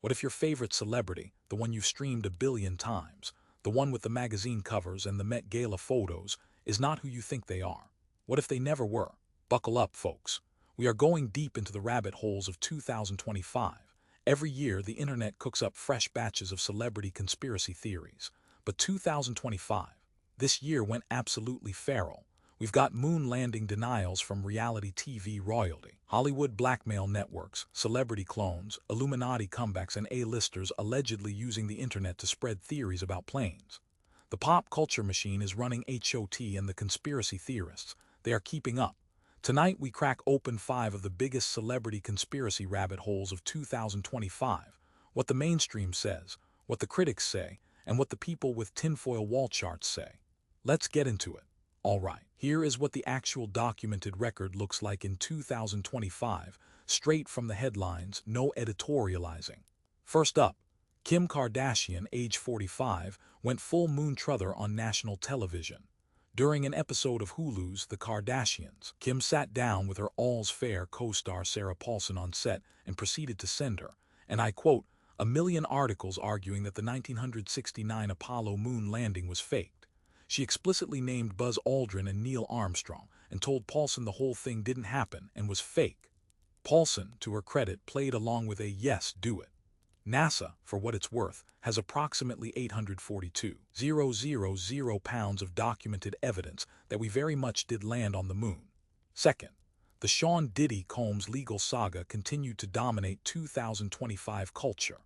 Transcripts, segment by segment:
What if your favorite celebrity, the one you've streamed a billion times, the one with the magazine covers and the Met Gala photos, is not who you think they are? What if they never were? Buckle up, folks. We are going deep into the rabbit holes of 2025. Every year, the internet cooks up fresh batches of celebrity conspiracy theories. But 2025, this year went absolutely feral. We've got moon landing denials from reality TV royalty, Hollywood blackmail networks, celebrity clones, Illuminati comebacks, and A-listers allegedly using the internet to spread theories about planes. The pop culture machine is running HOT, and the conspiracy theorists, they are keeping up. Tonight we crack open 5 of the biggest celebrity conspiracy rabbit holes of 2025. What the mainstream says, what the critics say, and what the people with tinfoil wall charts say. Let's get into it. Alright, here is what the actual documented record looks like in 2025, straight from the headlines, no editorializing. First up, Kim Kardashian, age 45, went full moon truther on national television. During an episode of Hulu's The Kardashians, Kim sat down with her All's Fair co-star Sarah Paulson on set and proceeded to send her, and I quote, a million articles arguing that the 1969 Apollo moon landing was faked. She explicitly named Buzz Aldrin and Neil Armstrong and told Paulson the whole thing didn't happen and was fake. Paulson, to her credit, played along with a yes, do it. NASA, for what it's worth, has approximately 842,000 pounds of documented evidence that we very much did land on the moon. Second, the Sean Diddy Combs legal saga continued to dominate 2025 culture.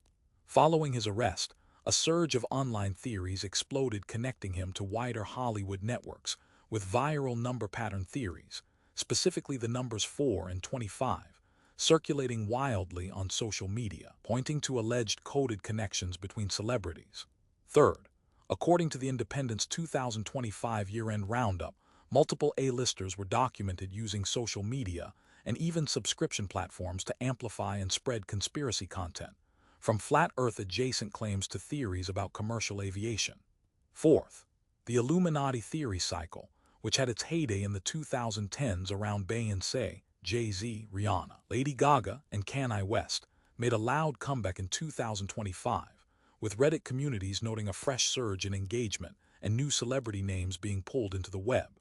Following his arrest, a surge of online theories exploded connecting him to wider Hollywood networks, with viral number pattern theories, specifically the numbers 4 and 25, circulating wildly on social media, pointing to alleged coded connections between celebrities. Third, according to the Independent's 2025 year-end roundup, multiple A-listers were documented using social media and even subscription platforms to amplify and spread conspiracy content, from flat Earth-adjacent claims to theories about commercial aviation. Fourth, the Illuminati theory cycle, which had its heyday in the 2010s around Beyoncé, Jay-Z, Rihanna, Lady Gaga, and Kanye West, made a loud comeback in 2025, with Reddit communities noting a fresh surge in engagement and new celebrity names being pulled into the web.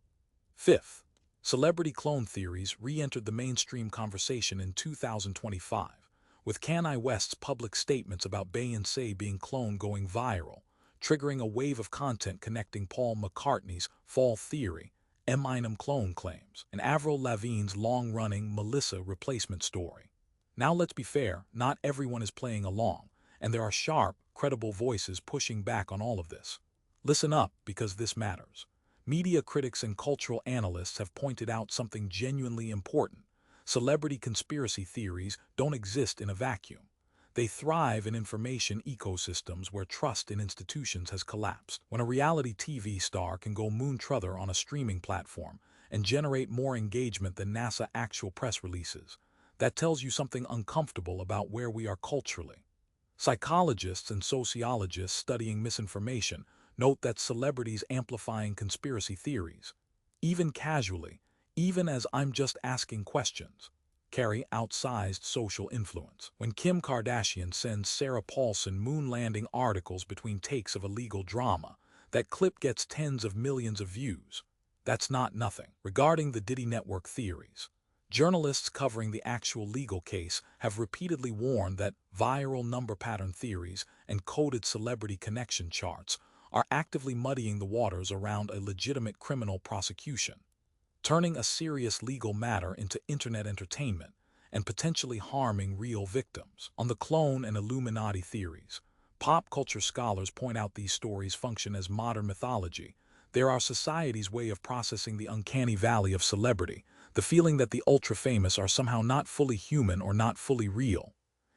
Fifth, celebrity clone theories re-entered the mainstream conversation in 2025, with Kanye West's public statements about Beyoncé being cloned going viral, triggering a wave of content connecting Paul McCartney's Fall Theory, Eminem clone claims, and Avril Lavigne's long-running Melissa replacement story. Now let's be fair, not everyone is playing along, and there are sharp, credible voices pushing back on all of this. Listen up, because this matters. Media critics and cultural analysts have pointed out something genuinely important. Celebrity conspiracy theories don't exist in a vacuum. They thrive in information ecosystems where trust in institutions has collapsed. When a reality TV star can go moon truther on a streaming platform and generate more engagement than NASA actual press releases, that tells you something uncomfortable about where we are culturally. Psychologists and sociologists studying misinformation note that celebrities amplifying conspiracy theories, even casually, even as I'm just asking questions, carry outsized social influence. When Kim Kardashian sends Sarah Paulson moon landing articles between takes of a legal drama, that clip gets tens of millions of views. That's not nothing. Regarding the Diddy Network theories, journalists covering the actual legal case have repeatedly warned that viral number pattern theories and coded celebrity connection charts are actively muddying the waters around a legitimate criminal prosecution, turning a serious legal matter into internet entertainment and potentially harming real victims. On the clone and Illuminati theories, pop culture scholars point out these stories function as modern mythology. They're our society's way of processing the uncanny valley of celebrity, the feeling that the ultra-famous are somehow not fully human or not fully real.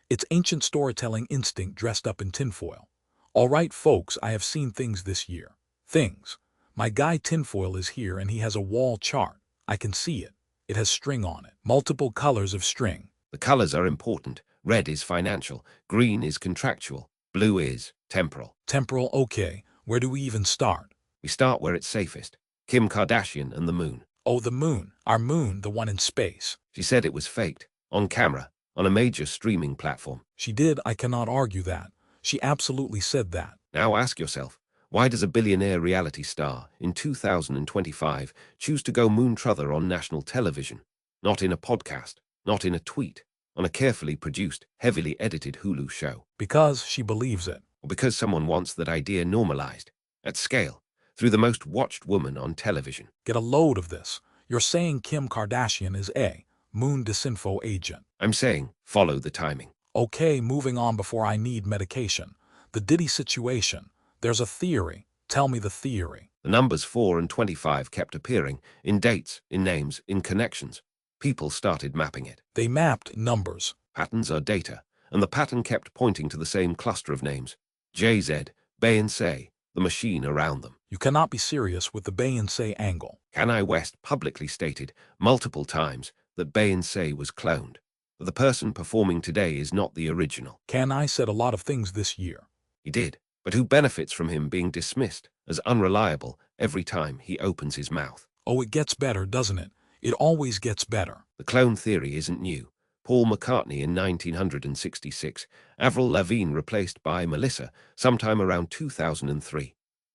It's ancient storytelling instinct dressed up in tinfoil. All right, folks, I have seen things this year. Things. My guy Tinfoil is here and he has a wall chart. I can see it. It has string on it. Multiple colors of string. The colors are important. Red is financial, green is contractual, blue is temporal. Temporal, okay. Where do we even start? We start where it's safest. Kim Kardashian and the moon. Oh, the moon. Our moon, the one in space. She said it was faked. On camera. on a major streaming platform. She did, I cannot argue that. She absolutely said that. Now ask yourself, why does a billionaire reality star in 2025 choose to go moon-truther on national television? Not in a podcast, not in a tweet, on a carefully produced, heavily edited Hulu show. Because she believes it. Or because someone wants that idea normalized, at scale, through the most watched woman on television. Get a load of this. You're saying Kim Kardashian is a moon disinfo agent. I'm saying, follow the timing. Okay, moving on before I need medication. The Diddy situation. There's a theory. Tell me the theory. The numbers 4 and 25 kept appearing, in dates, in names, in connections. People started mapping it. They mapped numbers. Patterns are data, and the pattern kept pointing to the same cluster of names. JZ, Beyoncé, the machine around them. You cannot be serious with the Beyoncé angle. Kanye West publicly stated multiple times that Beyoncé was cloned. But the person performing today is not the original. Kanye said a lot of things this year. He did, but who benefits from him being dismissed as unreliable every time he opens his mouth? Oh, it gets better, doesn't it? It always gets better. The clone theory isn't new. Paul McCartney in 1966, Avril Lavigne replaced by Melissa sometime around 2003.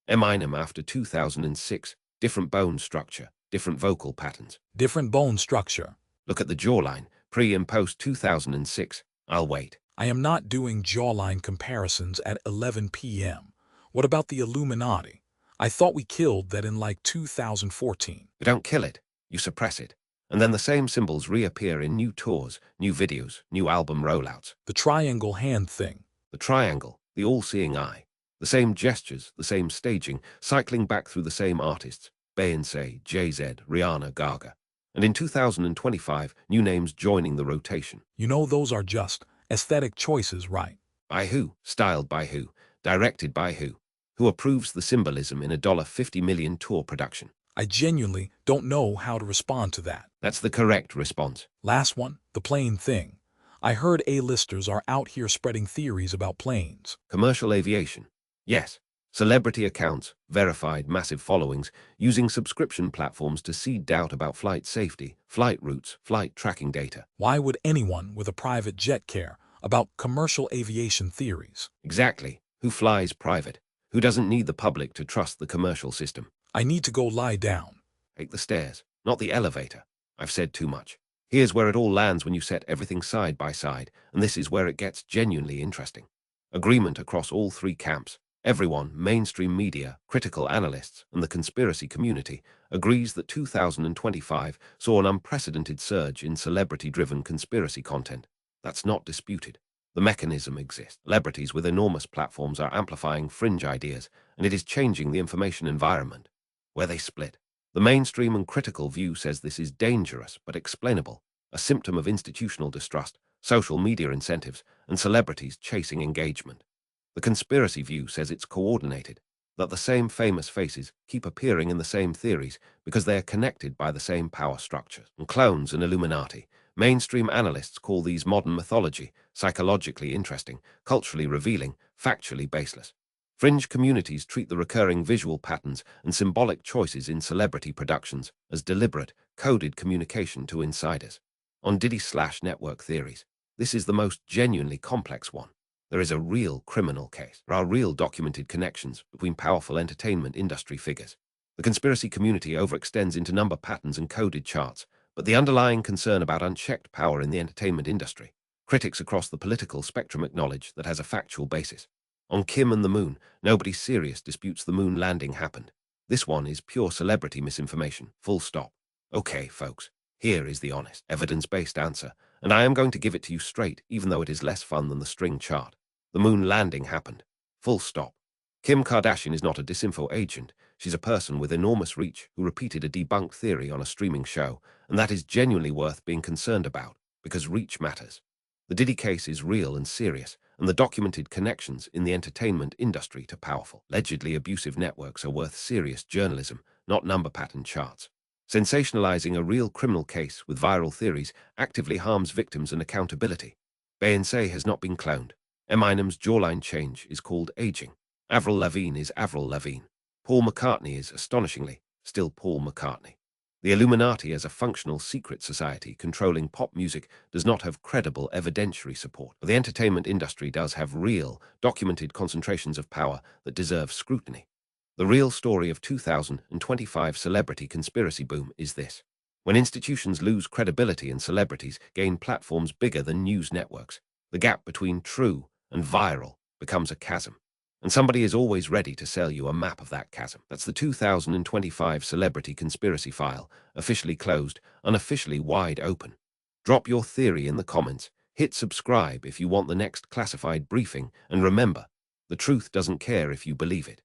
Eminem after 2006, different bone structure, different vocal patterns. Different bone structure. Look at the jawline, pre and post 2006. I'll wait. I am not doing jawline comparisons at 11 p.m. What about the Illuminati? I thought we killed that in like 2014. You don't kill it, you suppress it. And then the same symbols reappear in new tours, new videos, new album rollouts. The triangle hand thing. The triangle, the all-seeing eye. The same gestures, the same staging, cycling back through the same artists. Beyoncé, Jay-Z, Rihanna, Gaga. And in 2025, new names joining the rotation. You know those are just aesthetic choices, right? By who? Styled by who? Directed by who? Who approves the symbolism in a $50 million tour production? I genuinely don't know how to respond to that. That's the correct response. Last one, the plane thing. I heard A-listers are out here spreading theories about planes. Commercial aviation. Yes. Celebrity accounts, verified massive followings, using subscription platforms to seed doubt about flight safety, flight routes, flight tracking data. Why would anyone with a private jet care about commercial aviation theories? Exactly. Who flies private? Who doesn't need the public to trust the commercial system? I need to go lie down. Take the stairs, not the elevator. I've said too much. Here's where it all lands when you set everything side by side, and this is where it gets genuinely interesting. Agreement across all three camps. Everyone, mainstream media, critical analysts, and the conspiracy community, agrees that 2025 saw an unprecedented surge in celebrity-driven conspiracy content. That's not disputed. The mechanism exists. Celebrities with enormous platforms are amplifying fringe ideas, and it is changing the information environment. Where they split. The mainstream and critical view says this is dangerous but explainable, a symptom of institutional distrust, social media incentives, and celebrities chasing engagement. The conspiracy view says it's coordinated, that the same famous faces keep appearing in the same theories because they are connected by the same power structures. And clones and Illuminati. Mainstream analysts call these modern mythology, psychologically interesting, culturally revealing, factually baseless. Fringe communities treat the recurring visual patterns and symbolic choices in celebrity productions as deliberate, coded communication to insiders. On Diddy/network theories, this is the most genuinely complex one. There is a real criminal case. There are real documented connections between powerful entertainment industry figures. The conspiracy community overextends into number patterns and coded charts, but the underlying concern about unchecked power in the entertainment industry, critics across the political spectrum acknowledge that has a factual basis. On Kim and the Moon, nobody serious disputes the moon landing happened. This one is pure celebrity misinformation, full stop. Okay, folks, here is the honest, evidence-based answer, and I am going to give it to you straight, even though it is less fun than the string chart. The moon landing happened. Full stop. Kim Kardashian is not a disinfo agent. She's a person with enormous reach who repeated a debunked theory on a streaming show, and that is genuinely worth being concerned about, because reach matters. The Diddy case is real and serious, and the documented connections in the entertainment industry to powerful, allegedly abusive networks are worth serious journalism, not number pattern charts. Sensationalizing a real criminal case with viral theories actively harms victims and accountability. Beyoncé has not been cloned. Eminem's jawline change is called aging. Avril Lavigne is Avril Lavigne. Paul McCartney is, astonishingly, still Paul McCartney. The Illuminati as a functional secret society controlling pop music does not have credible evidentiary support, but the entertainment industry does have real, documented concentrations of power that deserve scrutiny. The real story of 2025 celebrity conspiracy boom is this. When institutions lose credibility and celebrities gain platforms bigger than news networks, the gap between true and viral becomes a chasm. And somebody is always ready to sell you a map of that chasm. That's the 2025 Celebrity Conspiracy File, officially closed, unofficially wide open. Drop your theory in the comments, hit subscribe if you want the next classified briefing, and remember, the truth doesn't care if you believe it.